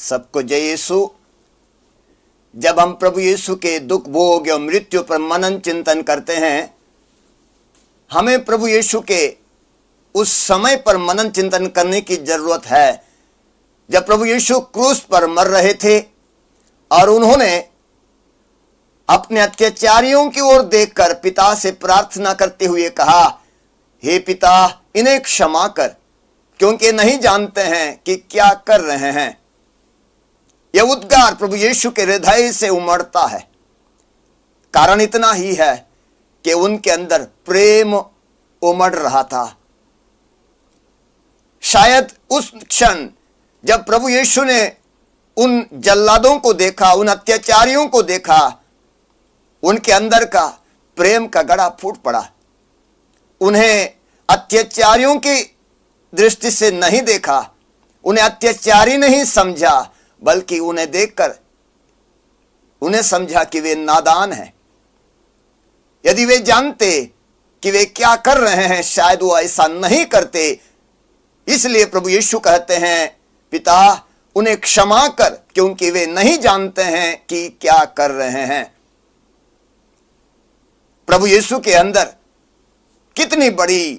सबको जय यीशु। जब हम प्रभु यीशु के दुख भोग और मृत्यु पर मनन चिंतन करते हैं, हमें प्रभु यीशु के उस समय पर मनन चिंतन करने की जरूरत है जब प्रभु यीशु क्रूस पर मर रहे थे और उन्होंने अपने अत्याचारियों की ओर देखकर पिता से प्रार्थना करते हुए कहा, हे पिता, इन्हें क्षमा कर, क्योंकि नहीं जानते हैं कि क्या कर रहे हैं। यह उद्गार प्रभु यीशु के हृदय से उमड़ता है। कारण इतना ही है कि उनके अंदर प्रेम उमड़ रहा था। शायद उस क्षण जब प्रभु यीशु ने उन जल्लादों को देखा, उन अत्याचारियों को देखा, उनके अंदर का प्रेम का गड़ा फूट पड़ा। उन्हें अत्याचारियों की दृष्टि से नहीं देखा, उन्हें अत्याचारी नहीं समझा, बल्कि उन्हें देखकर उन्हें समझा कि वे नादान हैं। यदि वे जानते कि वे क्या कर रहे हैं, शायद वो ऐसा नहीं करते। इसलिए प्रभु यीशु कहते हैं, पिता, उन्हें क्षमा कर, क्योंकि वे नहीं जानते हैं कि क्या कर रहे हैं। प्रभु यीशु के अंदर कितनी बड़ी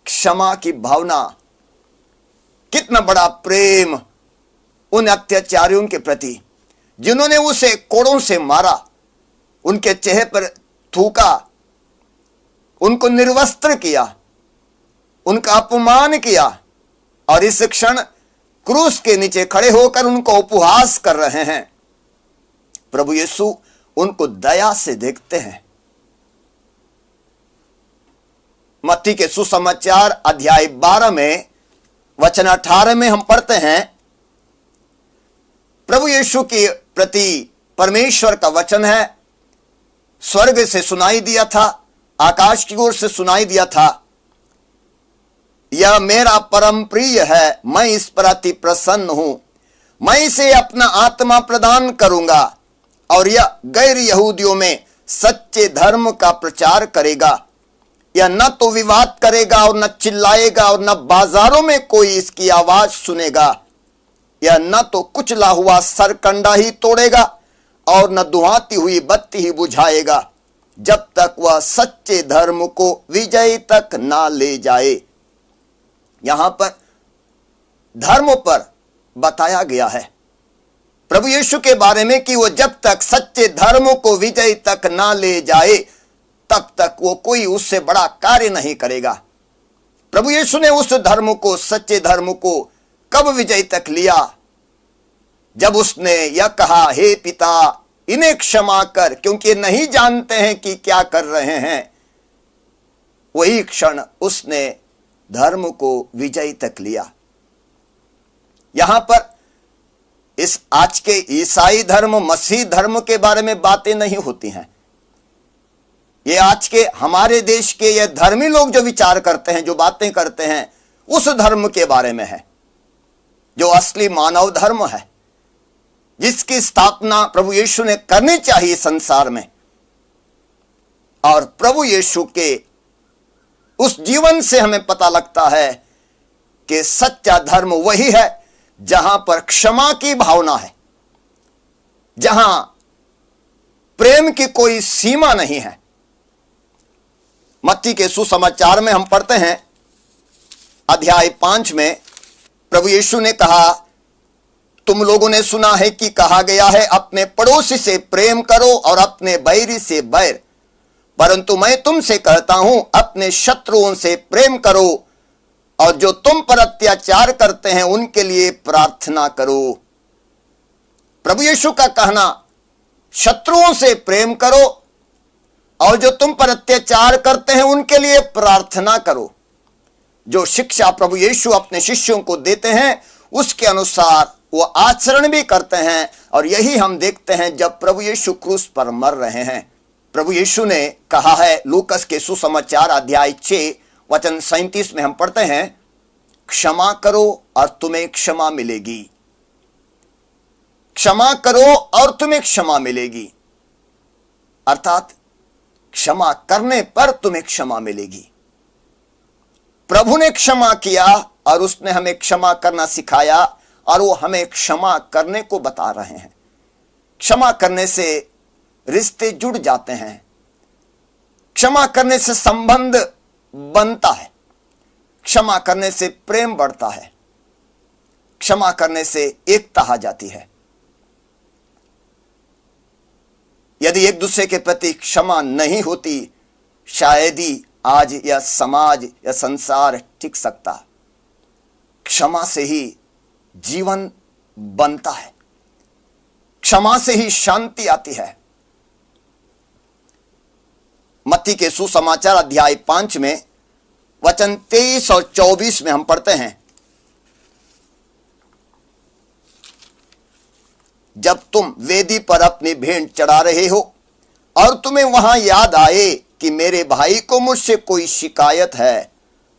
क्षमा की भावना, कितना बड़ा प्रेम उन अत्याचारियों के प्रति, जिन्होंने उसे कोड़ों से मारा, उनके चेहरे पर थूका, उनको निर्वस्त्र किया, उनका अपमान किया और इस क्षण क्रूस के नीचे खड़े होकर उनको उपहास कर रहे हैं। प्रभु यीशु उनको दया से देखते हैं। मत्ती के सुसमाचार अध्याय 12 में वचन 18 में हम पढ़ते हैं, प्रभु यीशु के प्रति परमेश्वर का वचन है, स्वर्ग से सुनाई दिया था, आकाश की ओर से सुनाई दिया था, यह मेरा परम प्रिय है, मैं इस पर अति प्रसन्न हूं, मैं इसे अपना आत्मा प्रदान करूंगा और यह गैर यहूदियों में सच्चे धर्म का प्रचार करेगा। यह न तो विवाद करेगा और न चिल्लाएगा और न बाजारों में कोई इसकी आवाज सुनेगा। यह न तो कुचला हुआ सरकंडा ही तोड़ेगा और न दुहाती हुई बत्ती ही बुझाएगा, जब तक वह सच्चे धर्म को विजय तक ना ले जाए। यहां पर धर्म पर बताया गया है प्रभु यीशु के बारे में कि वो जब तक सच्चे धर्म को विजय तक ना ले जाए, तब तक वो कोई उससे बड़ा कार्य नहीं करेगा। प्रभु यीशु ने उस धर्म को, सच्चे धर्म को कब विजय तक लिया? जब उसने यह कहा, हे पिता, इन्हें क्षमा कर, क्योंकि नहीं जानते हैं कि क्या कर रहे हैं। वही क्षण उसने धर्म को विजय तक लिया। यहां पर इस आज के ईसाई धर्म, मसीह धर्म के बारे में बातें नहीं होती हैं। ये आज के हमारे देश के ये धर्मी लोग जो विचार करते हैं, जो बातें करते हैं, उस धर्म के बारे में है जो असली मानव धर्म है, जिसकी स्थापना प्रभु यीशु ने करनी चाहिए संसार में। और प्रभु यीशु के उस जीवन से हमें पता लगता है कि सच्चा धर्म वही है जहां पर क्षमा की भावना है, जहां प्रेम की कोई सीमा नहीं है। मत्ती के सुसमाचार में हम पढ़ते हैं अध्याय 5 में प्रभु यीशु ने कहा, तुम लोगों ने सुना है कि कहा गया है, अपने पड़ोसी से प्रेम करो और अपने बैरी से बैर, परंतु मैं तुमसे कहता हूं, अपने शत्रुओं से प्रेम करो और जो तुम पर अत्याचार करते हैं उनके लिए प्रार्थना करो। प्रभु यीशु का कहना, शत्रुओं से प्रेम करो और जो तुम पर अत्याचार करते हैं उनके लिए प्रार्थना करो। जो शिक्षा प्रभु यीशु अपने शिष्यों को देते हैं, उसके अनुसार वो आचरण भी करते हैं। और यही हम देखते हैं जब प्रभु यीशु क्रूस पर मर रहे हैं। प्रभु यीशु ने कहा है, लूकस के सुसमाचार अध्याय 6 वचन 37 में हम पढ़ते हैं, क्षमा करो और तुम्हें क्षमा मिलेगी। क्षमा करो और तुम्हें क्षमा मिलेगी, अर्थात क्षमा करने पर तुम्हें क्षमा मिलेगी। प्रभु ने क्षमा किया और उसने हमें क्षमा करना सिखाया और वो हमें क्षमा करने को बता रहे हैं। क्षमा करने से रिश्ते जुड़ जाते हैं, क्षमा करने से संबंध बनता है, क्षमा करने से प्रेम बढ़ता है, क्षमा करने से एकता आ जाती है। यदि एक दूसरे के प्रति क्षमा नहीं होती, शायद ही आज यह समाज या संसार टिक सकता। क्षमा से ही जीवन बनता है, क्षमा से ही शांति आती है। मत्ती के सुसमाचार अध्याय 5 में वचन 23 और 24 में हम पढ़ते हैं, जब तुम वेदी पर अपनी भेंट चढ़ा रहे हो और तुम्हें वहां याद आए कि मेरे भाई को मुझसे कोई शिकायत है,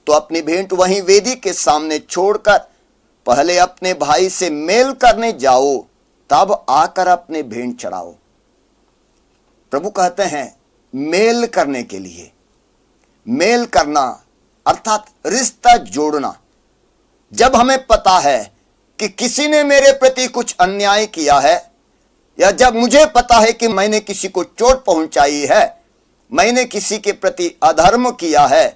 तो अपनी भेंट वहीं वेदी के सामने छोड़कर पहले अपने भाई से मेल करने जाओ, तब आकर अपने भेंट चढ़ाओ। प्रभु कहते हैं मेल करने के लिए, मेल करना अर्थात रिश्ता जोड़ना। जब हमें पता है कि किसी ने मेरे प्रति कुछ अन्याय किया है, या जब मुझे पता है कि मैंने किसी को चोट पहुंचाई है, मैंने किसी के प्रति अधर्म किया है,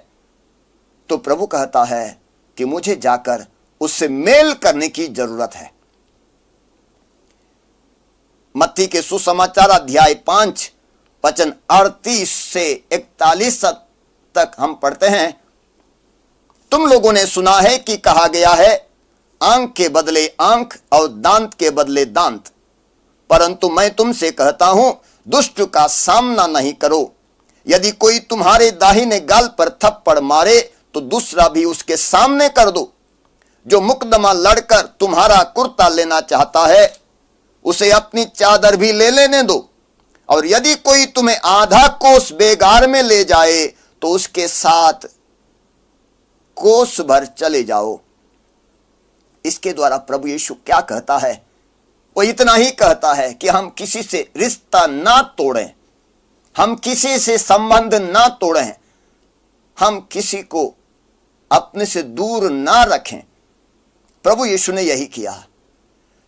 तो प्रभु कहता है कि मुझे जाकर उससे मेल करने की जरूरत है। मत्ती के सुसमाचार अध्याय 5 वचन 38 से 41 तक हम पढ़ते हैं, तुम लोगों ने सुना है कि कहा गया है, आंख के बदले आंख और दांत के बदले दांत, परंतु मैं तुमसे कहता हूं, दुष्ट का सामना नहीं करो। यदि कोई तुम्हारे दाहिने गाल पर थप्पड़ मारे तो दूसरा भी उसके सामने कर दो। जो मुकदमा लड़कर तुम्हारा कुर्ता लेना चाहता है, उसे अपनी चादर भी ले लेने दो। और यदि कोई तुम्हें आधा कोस बेगार में ले जाए तो उसके साथ कोस भर चले जाओ। इसके द्वारा प्रभु यीशु क्या कहता है? वो इतना ही कहता है कि हम किसी से रिश्ता ना तोड़ें, हम किसी से संबंध ना तोड़ें, हम किसी को अपने से दूर ना रखें। प्रभु यीशु ने यही किया।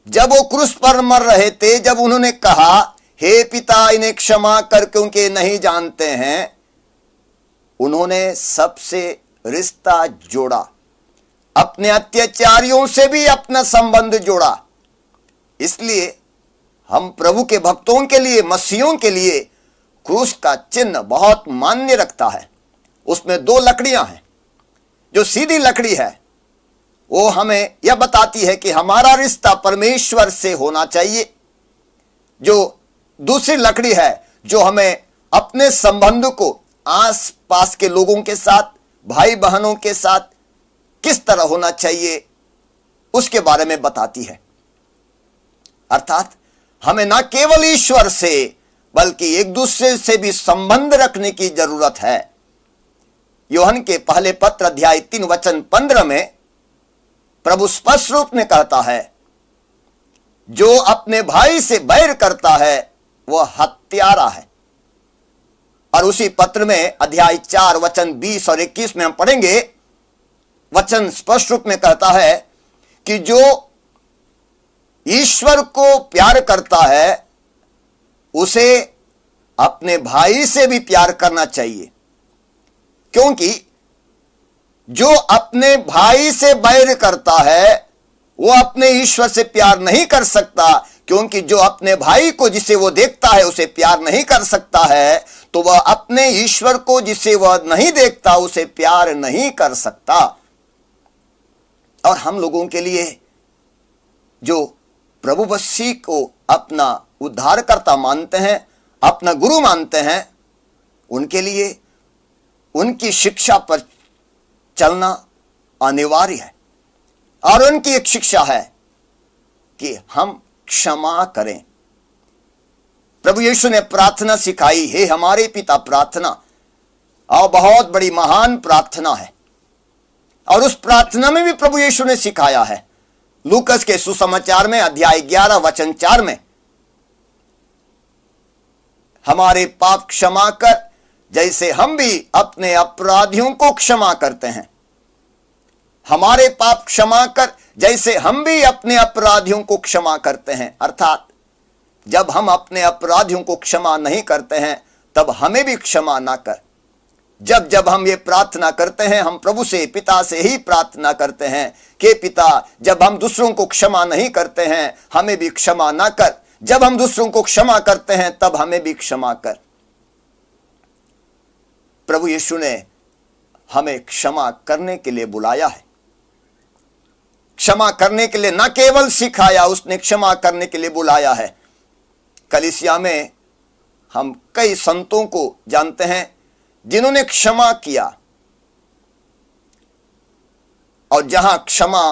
जब वो क्रूस पर मर रहे थे, जब उन्होंने कहा, हे पिता इन्हें क्षमा कर क्योंकि नहीं जानते हैं, उन्होंने सबसे रिश्ता जोड़ा, अपने अत्याचारियों से भी अपना संबंध जोड़ा। इसलिए हम प्रभु के भक्तों के लिए, मसीहों के लिए क्रूस का चिन्ह बहुत मान्य रखता है। उसमें 2 लकड़ियां हैं। जो सीधी लकड़ी है वो हमें यह बताती है कि हमारा रिश्ता परमेश्वर से होना चाहिए। जो दूसरी लकड़ी है जो हमें अपने संबंध को आस पास के लोगों के साथ, भाई बहनों के साथ किस तरह होना चाहिए उसके बारे में बताती है। अर्थात हमें न केवल ईश्वर से बल्कि एक दूसरे से भी संबंध रखने की जरूरत है। यूहन्ना के पहले पत्र अध्याय 3 वचन 15 में प्रभु स्पष्ट रूप में कहता है, जो अपने भाई से बैर करता है वह हत्यारा है। और उसी पत्र में अध्याय 4 वचन 20 और 21 में हम पढ़ेंगे, वचन स्पष्ट रूप में कहता है कि जो ईश्वर को प्यार करता है उसे अपने भाई से भी प्यार करना चाहिए, क्योंकि जो अपने भाई से बैर करता है वो अपने ईश्वर से प्यार नहीं कर सकता, क्योंकि जो अपने भाई को जिसे वो देखता है उसे प्यार नहीं कर सकता है, तो वह अपने ईश्वर को जिसे वह नहीं देखता उसे प्यार नहीं कर सकता। और हम लोगों के लिए जो प्रभु मसीह को अपना उद्धारकर्ता मानते हैं, अपना गुरु मानते हैं, उनके लिए उनकी शिक्षा पर चलना अनिवार्य है। और उनकी एक शिक्षा है कि हम क्षमा करें। प्रभु यीशु ने प्रार्थना सिखाई, हे हमारे पिता प्रार्थना, और बहुत बड़ी महान प्रार्थना है। और उस प्रार्थना में भी प्रभु यीशु ने सिखाया है। लूकस के सुसमाचार में अध्याय 11 वचन 4 में, हमारे पाप क्षमा कर जैसे हम भी अपने अपराधियों को क्षमा करते हैं। हमारे पाप क्षमा कर जैसे हम भी अपने अपराधियों को क्षमा करते हैं। अर्थात जब हम अपने अपराधियों को क्षमा नहीं करते हैं तब हमें भी क्षमा ना कर। जब जब हम ये प्रार्थना करते हैं, हम प्रभु से, पिता से ही प्रार्थना करते हैं कि पिता, जब हम दूसरों को क्षमा नहीं करते हैं हमें भी क्षमा ना कर, जब हम दूसरों को क्षमा करते हैं तब हमें भी क्षमा कर। प्रभु यीशु ने हमें क्षमा करने के लिए बुलाया है। क्षमा करने के लिए न केवल सिखाया, उसने क्षमा करने के लिए बुलाया है। कलीसिया में हम कई संतों को जानते हैं जिन्होंने क्षमा किया, और जहां क्षमा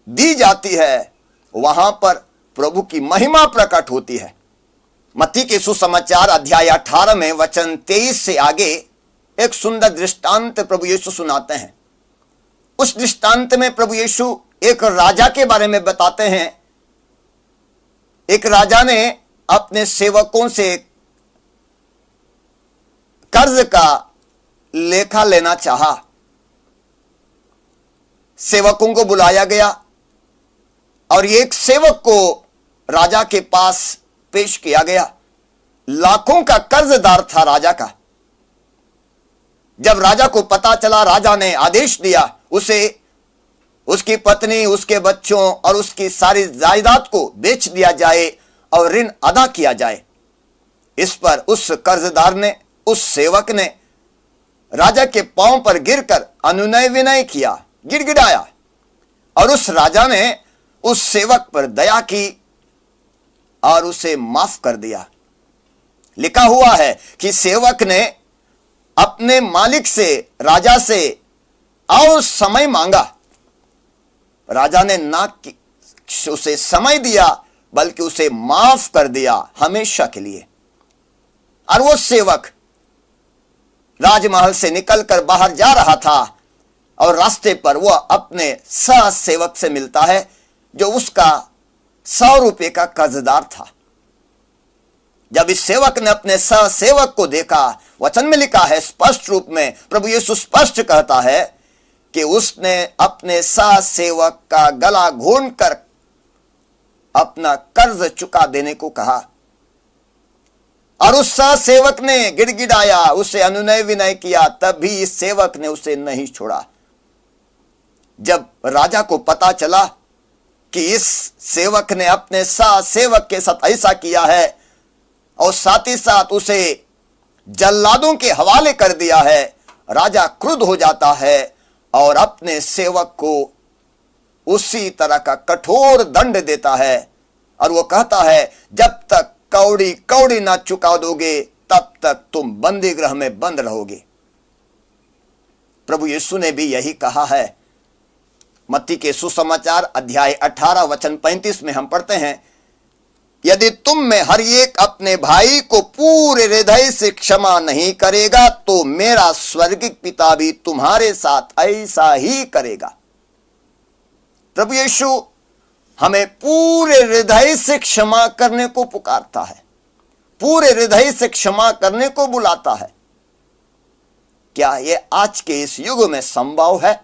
दी जाती है वहां पर प्रभु की महिमा प्रकट होती है। मत्ती के सुसमाचार अध्याय 18 में वचन 23 से आगे एक सुंदर दृष्टांत प्रभु यीशु सुनाते हैं। उस दृष्टांत में प्रभु यीशु एक राजा के बारे में बताते हैं। एक राजा ने अपने सेवकों से कर्ज का लेखा लेना चाहा। सेवकों को बुलाया गया और एक सेवक को राजा के पास पेश किया गया। लाखों का कर्जदार था राजा का। जब राजा को पता चला, राजा ने आदेश दिया उसे, उसकी पत्नी, उसके बच्चों और उसकी सारी जायदाद को बेच दिया जाए और ऋण अदा किया जाए। इस पर उस कर्जदार ने, उस सेवक ने राजा के पांव पर गिरकर अनुनय विनय किया, गिड़गिड़ाया, और उस राजा ने उस सेवक पर दया की और उसे माफ कर दिया। लिखा हुआ है कि सेवक ने अपने मालिक से, राजा से और समय मांगा। राजा ने ना उसे समय दिया बल्कि उसे माफ कर दिया हमेशा के लिए। और वो सेवक राजमहल से निकलकर बाहर जा रहा था और रास्ते पर वह अपने सह सेवक से मिलता है जो उसका 100 रुपए का कर्जदार था। जब इस सेवक ने अपने सह सेवक को देखा, वचन में लिखा है स्पष्ट रूप में, प्रभु यीशु स्पष्ट कहता है कि उसने अपने सह सेवक का गला घोंटकर अपना कर्ज चुका देने को कहा। और उस सह सेवक ने गिड़गिड़ाया, उसे अनुनय विनय किया, तब भी इस सेवक ने उसे नहीं छोड़ा। जब राजा को पता चला कि इस सेवक ने अपने सह सेवक के साथ ऐसा किया है और साथ ही साथ उसे जल्लादों के हवाले कर दिया है, राजा क्रुद्ध हो जाता है और अपने सेवक को उसी तरह का कठोर दंड देता है। और वो कहता है, जब तक कौड़ी कौड़ी ना चुका दोगे तब तक तुम बंदी गृह में बंद रहोगे। प्रभु यीशु ने भी यही कहा है। मत्ती के सुसमाचार अध्याय 18 वचन 35 में हम पढ़ते हैं, यदि तुम में हर एक अपने भाई को पूरे हृदय से क्षमा नहीं करेगा तो मेरा स्वर्गिक पिता भी तुम्हारे साथ ऐसा ही करेगा। प्रभु यीशु हमें पूरे हृदय से क्षमा करने को पुकारता है, पूरे हृदय से क्षमा करने को बुलाता है। क्या यह आज के इस युग में संभव है?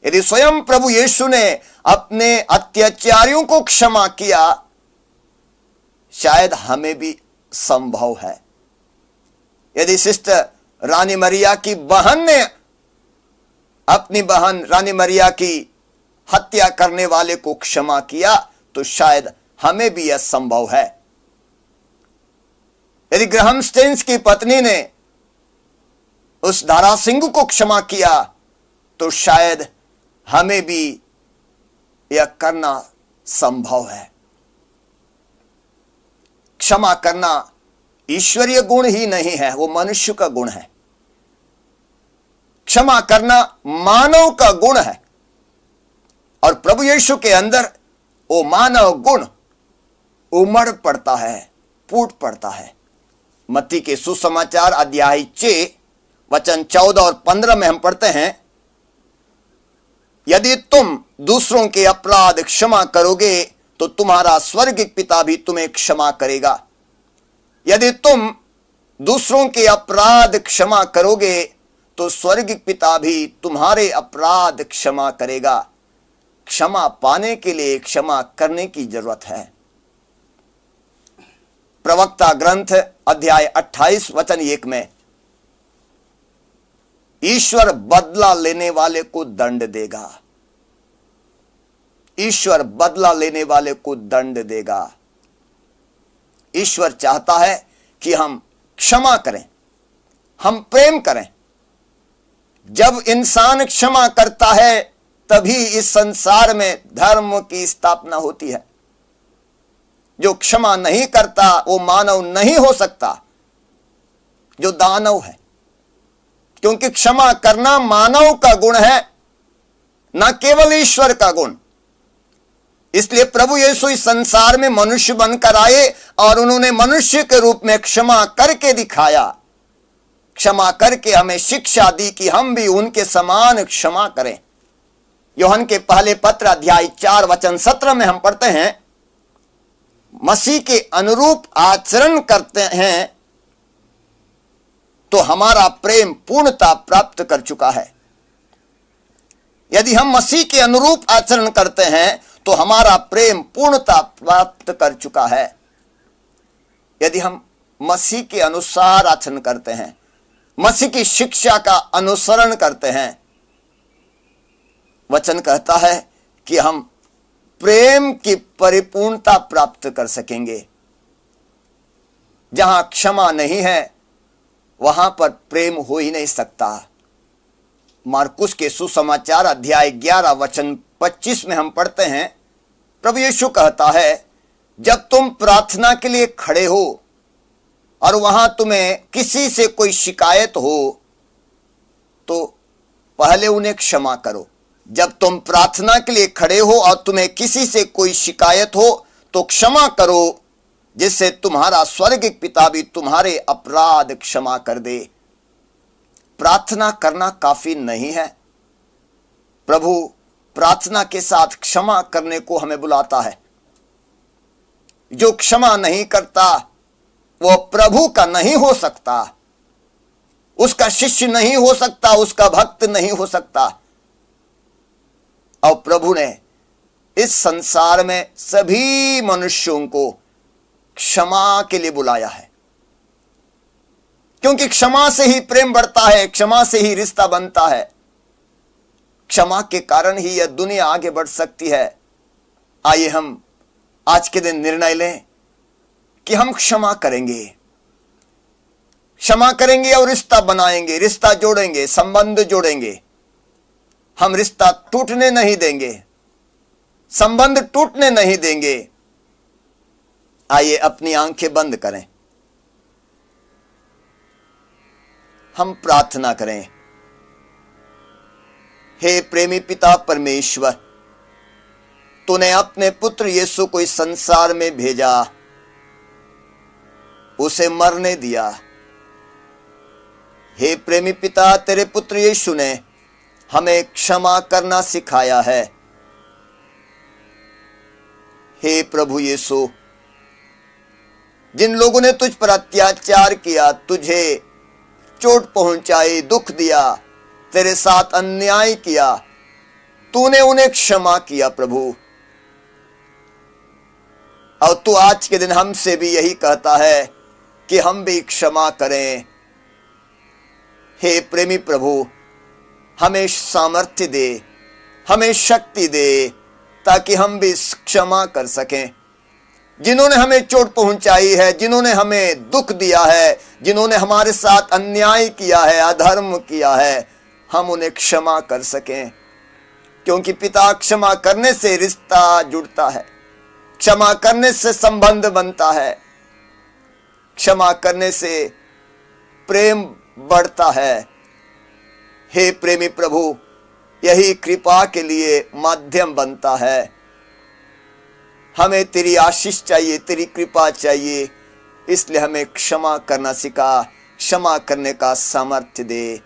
यदि स्वयं प्रभु यीशु ने अपने अत्याचारियों को क्षमा किया, शायद हमें भी संभव है। यदि सिस्टर रानी मरिया की बहन ने अपनी बहन रानी मरिया की हत्या करने वाले को क्षमा किया तो शायद हमें भी यह संभव है। यदि ग्राहम स्टेन्स की पत्नी ने उस दारा सिंह को क्षमा किया तो शायद हमें भी यह करना संभव है। क्षमा करना ईश्वरीय गुण ही नहीं है, वो मनुष्य का गुण है। क्षमा करना मानव का गुण है और प्रभु यीशु के अंदर वो मानव गुण उमड़ पड़ता है, फूट पड़ता है। मत्ती के सुसमाचार अध्याय 6 वचन 14 और 15 में हम पढ़ते हैं, यदि तुम दूसरों के अपराध क्षमा करोगे तो तुम्हारा स्वर्गिक पिता भी तुम्हें क्षमा करेगा। यदि तुम दूसरों के अपराध क्षमा करोगे तो स्वर्गिक पिता भी तुम्हारे अपराध क्षमा करेगा। क्षमा पाने के लिए क्षमा करने की जरूरत है। प्रवक्ता ग्रंथ अध्याय 28 वचन 1 में ईश्वर बदला लेने वाले को दंड देगा। ईश्वर बदला लेने वाले को दंड देगा। ईश्वर चाहता है कि हम क्षमा करें, हम प्रेम करें। जब इंसान क्षमा करता है तभी इस संसार में धर्म की स्थापना होती है। जो क्षमा नहीं करता वो मानव नहीं हो सकता, जो दानव है। क्योंकि क्षमा करना मानव का गुण है, न केवल ईश्वर का गुण। इसलिए प्रभु यीशु इस संसार में मनुष्य बनकर आए और उन्होंने मनुष्य के रूप में क्षमा करके दिखाया। क्षमा करके हमें शिक्षा दी कि हम भी उनके समान क्षमा करें। यूहन्ना के पहले पत्र अध्याय 4 वचन 17 में हम पढ़ते हैं, मसीह के अनुरूप आचरण करते हैं तो हमारा प्रेम पूर्णता प्राप्त कर चुका है। यदि हम मसीह के अनुरूप आचरण करते हैं तो हमारा प्रेम पूर्णता प्राप्त कर चुका है। यदि हम मसीह के अनुसार आचरण करते हैं, मसीह की शिक्षा का अनुसरण करते हैं, वचन कहता है कि हम प्रेम की परिपूर्णता प्राप्त कर सकेंगे। जहां क्षमा नहीं है वहां पर प्रेम हो ही नहीं सकता। मार्कुस के सुसमाचार अध्याय 11 वचन 25 में हम पढ़ते हैं, प्रभु यीशु कहता है, जब तुम प्रार्थना के लिए खड़े हो और वहां तुम्हें किसी से कोई शिकायत हो तो पहले उन्हें क्षमा करो। जब तुम प्रार्थना के लिए खड़े हो और तुम्हें किसी से कोई शिकायत हो तो क्षमा करो, जिससे तुम्हारा स्वर्गिक पिता भी तुम्हारे अपराध क्षमा कर दे। प्रार्थना करना काफी नहीं है। प्रभु प्रार्थना के साथ क्षमा करने को हमें बुलाता है। जो क्षमा नहीं करता वो प्रभु का नहीं हो सकता, उसका शिष्य नहीं हो सकता, उसका भक्त नहीं हो सकता। और प्रभु ने इस संसार में सभी मनुष्यों को क्षमा के लिए बुलाया है, क्योंकि क्षमा से ही प्रेम बढ़ता है, क्षमा से ही रिश्ता बनता है। क्षमा के कारण ही यह दुनिया आगे बढ़ सकती है। आइए हम आज के दिन निर्णय लें कि हम क्षमा करेंगे, क्षमा करेंगे और रिश्ता बनाएंगे, रिश्ता जोड़ेंगे, संबंध जोड़ेंगे। हम रिश्ता टूटने नहीं देंगे, संबंध टूटने नहीं देंगे। आइए अपनी आंखें बंद करें, हम प्रार्थना करें। हे प्रेमी पिता परमेश्वर, तूने अपने पुत्र यीशु को इस संसार में भेजा, उसे मरने दिया। हे प्रेमी पिता, तेरे पुत्र यीशु ने हमें क्षमा करना सिखाया है। हे प्रभु यीशु, जिन लोगों ने तुझ पर अत्याचार किया, तुझे चोट पहुंचाई, दुख दिया, तेरे साथ अन्याय किया, तूने उन्हें क्षमा किया प्रभु। और तू आज के दिन हमसे भी यही कहता है कि हम भी क्षमा करें। हे प्रेमी प्रभु, हमें सामर्थ्य दे, हमें शक्ति दे, ताकि हम भी क्षमा कर सकें। जिन्होंने हमें चोट पहुंचाई है, जिन्होंने हमें दुख दिया है, जिन्होंने हमारे साथ अन्याय किया है, अधर्म किया है, हम उन्हें क्षमा कर सकें। क्योंकि पिता, क्षमा करने से रिश्ता जुड़ता है, क्षमा करने से संबंध बनता है, क्षमा करने से प्रेम बढ़ता है। हे प्रेमी प्रभु, यही कृपा के लिए माध्यम बनता है। हमें तेरी आशीष चाहिए, तेरी कृपा चाहिए, इसलिए हमें क्षमा करना सिखा, क्षमा करने का सामर्थ्य दे।